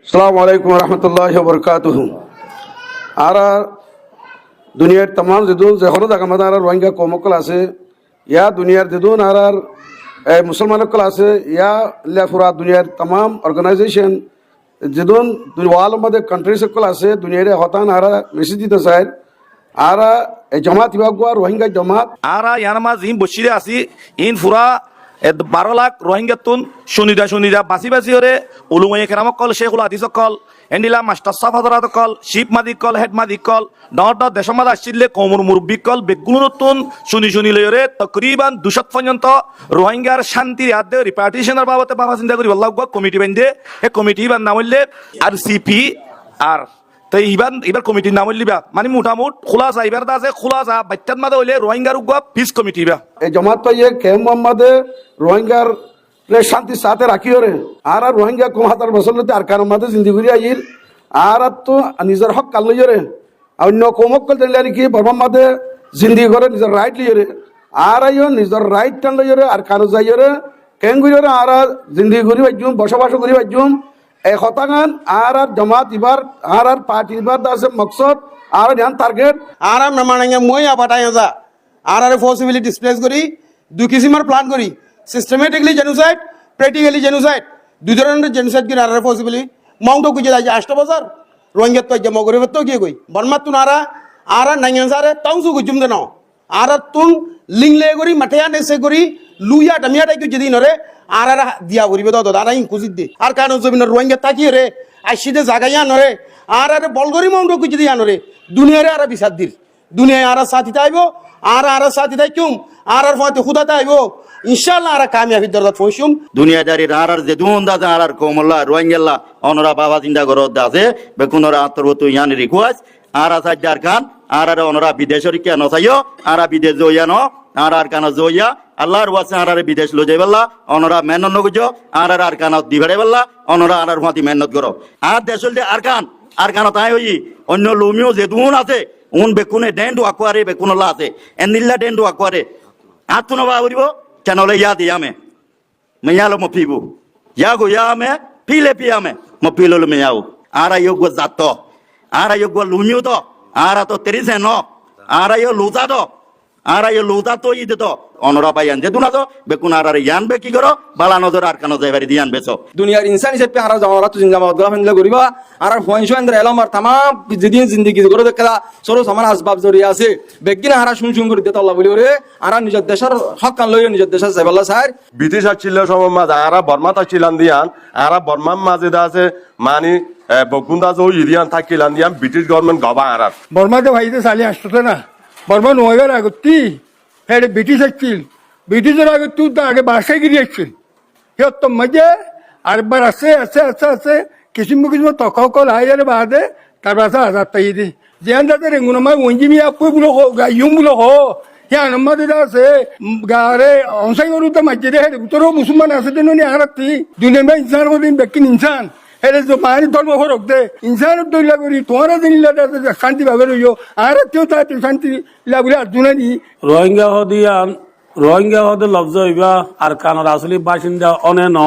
अस्सलाम वालेकुम रहमतुल्लाहि व बरकातुहू। आरा दुनियार तमाम जिदून जखनो जागामादा आरा रोहिंग्या कौमकल आसे या दुनियार जिदून आरार मुसलमानकल आसे या पुरा दुनियार तमाम ऑर्गनाइजेशन जिदून वालमध्ये कंट्रीসকল আছে দুনিয়ারে হতান আরা মেসেজ দিতে চায় আরা জমাত বিভাগ রোহিঙ্গা জমাত আরা ইয়ানামা জিম বসিরে আসি ইন ফুরা 12 লাখ রোহিঙ্গাতুন শুনিদা বাসি হরে উলুমায়ে কেরামক কল শেখুল হাদিস কল এন্ডিলা মাস্টার সাফ হযরত কল শিপ মাদি কল হেড মাদি কল ডট দেশমাদ আসিলে কমর মুরব্বি কল বেগুনতুন শুনি লয়রে তকরিবান 200 পর্যন্ত রোহিঙ্গার শান্তির আদে রিপার্টিশনের বাবতে বাবা চিন্তা করি আল্লাহ কমিটি বান্ধে এই কমিটি বান নাম হইলে আরসিপি আর তাই এবার কমিটির নাম লিবা মানে মোটামুট খোলাসা এবার আছে খোলাসা বাচ্চার মাঝে হইলে রোহিঙ্গার উগ্র পিস কমিটি বা এই জমাত তো ইয়ে কে মোহাম্মদে রোহিঙ্গার শান্তি সাথে রাখিও রে আর রোহিঙ্গা কম হাজার বছর লতে আর কারণ মাঝে জিন্দিগি আইর আর তো নিজের হক কাল লইও রে অন্য কমক কল দিলে কি বর্মা মাঝে জিন্দিগি করে নিজের রাইট লইও রে আর আইও নিজের রাইট টান লইও রে আর কারো যাইও রে কেন গুইও রে আর জিন্দিগি করি বাজুম বসবাস করি বাজুম এই হতাগান আর জমাত ইবার আর পার্টি ইবার দাসে মকসদ আর ধ্যান টার্গেট আর মেমানাঙ্গে মই আবাটাই যা আর ফোর্সিবিলি ডিসপ্লেস করি দুই কিসিমের প্ল্যান করি সিস্টেমেটিকলি জেনোসাইড প্র্যাকটিক্যালি জেনোসাইড দুই ধরনের জেনোসাইড কি আর ফোর্সিবিলি মংটো কুজে যায় 8 বছর রোহিঙ্গা তো মগরিব তো কি কই বর্মা তুন আর নাঙ্গেন সারে তাউসু গুজুম দেন আর তুন লিংলে করি মাঠিয়া নেসে করি লুইয়া ডামিয়াটাই কি যদি নরে আর দিয়া করিবে তো দাদা ইন কুজিত দে আর কারণ জমিনের রোহিঙ্গা তাকিয়ে রে আইসিদে জাগাইয়া নরে আর বলগরি মংটো কুজি দিয়া নরে দুনিয়ারে আর বিচার দিল দুনিয়ায় আর সাথী তাইব আর সাথী তাই কিউম আর ফাতে খুদা তাইব ইনশাআল্লাহ আর কামিয়াবি দরজা পৌঁছুম দুনিয়াদারি আর যে দুন দাদা আর কোমল্লা রোহিঙ্গা অনরা বাবা চিন্তা করো দাসে বেকুনরা আন্তর্গত ইয়ানি রিকোয়াস আর সাজ্জার খান আর অনরা বিদেশরি কেন চাইও আর বিদেশ জইয়ানো আর কানা জইয়া আল্লাহর ওয়াসে আর বিদেশ লো যাইবাল্লা অনরা মেহনত নগুজো আর কানা দিবাড়ে বাল্লা অনরা আর ফাতি মেহনত করো আর দেশল দে আর কানা তাই হই অন্য লুমিও যে দুন আছে উন বেকুনে ডেন্ডু আকোয়ারে বেকুনলা আছে এনিল্লা ডেন্ডু আকোয়ারে আতুনো বাবরিব Canole ya diame, menyalo mo pibu, yago yame, pile piame, mo pilo lo menyau. Ara yo gua zato, ara yo gua lunyu to, ara to terise no, ara yo luta to, ara yo luta to ide to. Onora payan je tuna to, bekun ara yan be ki koro, bala nodor ar kano jebari diyan beso. দুনিয়ার ইনসান হিসেবে আর জামারা তো জিন্দাবাদ গলা ফেনলে করিবা আর ফয়নশো এন্দ্র এলাম আর তামাম যেদিন জিন্দেগি করে দেখা সরো সমান আসবাব জড়িয়ে আছে বেগিন হারা শুন করে দিতে আল্লাহ বলি ওরে আর নিজের দেশের হক কান লইও নিজের দেশের যাইবাল্লা স্যার ব্রিটিশ ছিল সময় মাঝে আর বর্মা থাকছিলাম দিয়ান আর বর্মার মাঝে আছে মানে বকুন্দা যে ইরিয়ান থাকিলাম দিয়ান ব্রিটিশ গভর্নমেন্ট গবা আর বর্মাতে ভাইতে চালি আসতে না বর্মা নয়বার আগতি হেড ব্রিটিশ আসছিল ব্রিটিশের আগে তুই তো আগে বাসায় গিয়ে আসছিল সিহঁত তো মজে আরেকবার আছে কিসিম তকল হাইয়ারে বাদে তার পাশে আজাদ পাই দি যেন যাতে রেঙ্গুন আমার ওঞ্জিমি আপু বলো ইউম বলো হ হ্যাঁ নম্বর দিদা আছে গারে অংশাই গরু তো মাঝে রে উত্তরও মুসলমান আছে দিন আরাতি দুনিয়া মে ইনসান কদিন বেকিন ইনসান হেরে তো মারি ধর্ম ফরক দে ইনসান দইলা করি তোমারা দিন শান্তি ভাবে রইও আর কেউ তাই শান্তি লাগলে আর দুনানি রোহিঙ্গা হদে লফজ হইবা আর কানার আসলি বাসিন্দা অনে ন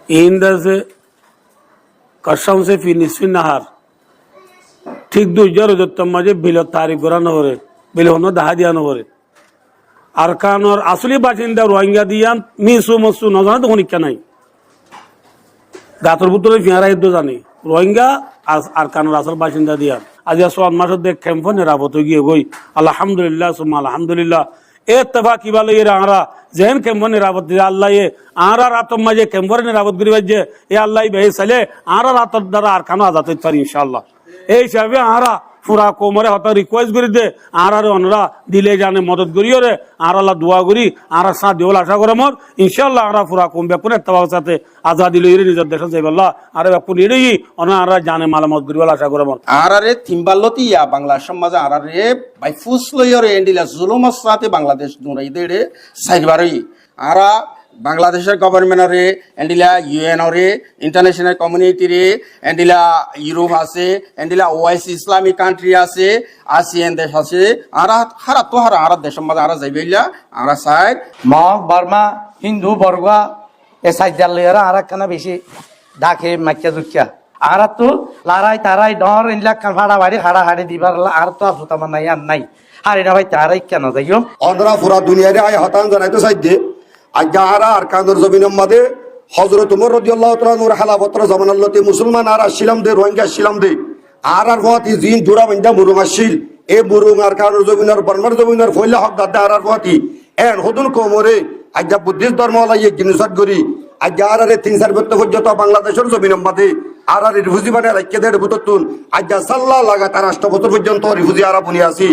ইন্দাসে কসম সে ফি নিসফি নাহার ঠিক 2000 মাঝে বিল তারিখ করানো করে বিল হন দাহা দিয়ানো করে আর কানার আসলি বাসিন্দা রোহিঙ্গা দিয়ান মিসু মসু নজানা তো কোন নাই গাতর ভিতরে ফিয়ারা ইদ্দ জানি রোহিঙ্গা আর কানার আসল বাসিন্দা দিয়ান আজ 1 মাসের দেখ ক্যাম্প নিরাপদ গিয়ে গই আলহামদুলিল্লাহ সুম্মা আলহামদুলিল্লাহ এতফাকি ভালো এরা আমরা যেন কেমন নিরাপদ দিয়ে আল্লাহ আর রাতম মাঝে কেমন নিরাপদ করি যে এ আল্লাহ বেহে চাইলে আর রাতর দ্বারা আর কানো আজাদ হইতে পারি ইনশাআল্লাহ এই হিসাবে আরা পুরা কোমরে হত রিকোয়েস্ট করি দে আর অনরা দিলে জানে মদত করিও রে আর আল্লাহ দোয়া করি আর সাথ দেওয়াল আশা করে মর ইনশাআল্লাহ আর পুরা কম ব্যাপুর এতবার সাথে আজাদি লইরে নিজের দেশে যাইবাল্লাহ আর ব্যাপুর এড়েই আর জানে মালামত করিবাল আশা করে মর আর থিম্বাল্লতি ইয়া বাংলা সমাজে আর বাই ফুস লইরে এন্ডিলা জুলুমের সাথে বাংলাদেশ দুরাই দেড়ে সাইবারই আর বাংলাদেশের গভর্নমেন্ট রে এন্ডিলা ইউএন রে ইন্টারন্যাশনাল কমিউনিটি রে এন্ডিলা ইউরোপ আছে এন্ডিলা ওআইসি ইসলামিক কান্ট্রি আছে আসিয়ান দেশ আছে আর হারা তো হারা দেশের মধ্যে আর যাইবেলা আর সাইড মগ বর্মা হিন্দু বর্গা এ সাইজাল লইরা আর কানা বেশি ডাকে মাইকা দুকিয়া আর তো লারাই তারাই ডর ইনলা ফাড়া বাড়ি হাড়া হাড়ি দিবার আর তো আসতো আমার নাই আর নাই আর এটা ভাই তারাই কেন যাইও অনরা পুরা দুনিয়ারে আয় হতান জানাইতে চাইছে আজ আরা আর কান্দর জমিনের মাঝে হজরত উমর রাদিয়াল্লাহু তাআলা নূর হালাবত্র জামানাল্লতে মুসলমান আর আসছিলাম দে রোহিঙ্গা আসছিলাম দে আর হওয়াতি জিন জোড়া বান্ধা মুরুং আসছিল এ মুরুং আর কান্দর জমিনের বর্মার জমিনের ফইলা হক দাদা আর হওয়াতি এন হদুন কোমরে আজ বুদ্ধিস্ট ধর্ম লাই জিনিসত করি আজ আর 3-4 বছর পর্যন্ত বাংলাদেশের জমিনের মাঝে আর রিফিউজি মানে রাখতে দেড় বুততুন আজ সাল্লাহ লাগাতার 8 বছর পর্যন্ত রিফিউজি আর বুনি আসি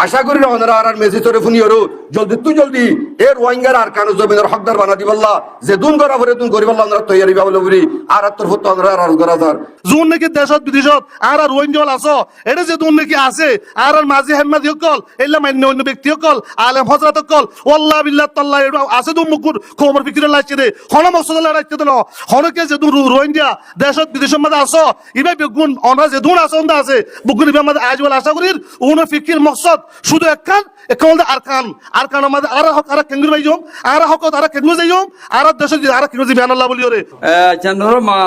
আশা করি ওনারা আর মেসেজরে ফুনিয়রো জলদি এ রোহিঙ্গার আর কানো জমিনের হকদার বানা দিবাল্লা যে দুন করা পরে তুন করিবাল্লা ওনারা তৈরি বাবলে বলি আর তোর ফুত ওনারা আর করা স্যার জুন নাকি দেশত বিদেশত আর রোহিঙ্গা আছো এটা যে দুন নাকি আছে আর মাঝি হেম্মাদি হকল এলা মান্য অন্য ব্যক্তি হকল আলেম হযরত হকল ওয়াল্লাহ বিল্লাহ তাআলা আছে দু মুকুর খবর ফিকিরে লাগছে দে হন মকসদ লাগছে দিল হনকে যে দুন রোহিঙ্গা দেশত বিদেশের মধ্যে আছো ইবে বেগুন ওনারা যে দুন আছে ওন্দা আছে বুগুন ইবে মধ্যে আজ বলা আশা করি ওন ফিকির মকসদ শুধু একখান আরকান আমাদের আর হক আর কেঙ্গুর বাইজম আর হক আর কেঙ্গুর যাইম আর দেশ আর কেঙ্গুর জিবান আল্লাহ বলি ওরে চন্দ্র মা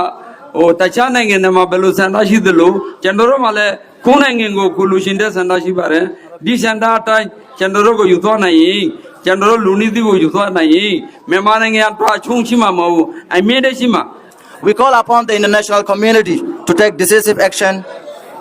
ও তাচা নেঙ্গে মা বেলু সান্ডা শিদলু চন্দ্র মালে কোন এঙ্গেঙ্গো কুলু সিন্দে সান্ডা শিবারে দি সান্ডা টাই চন্দ্র গো ইউতো নাই চন্দ্র লুনি দি গো ইউতো নাই মেমানেঙ্গে আত্রা ছুংছিমা মাউ আই মেডে সিমা We call upon the international community to take decisive action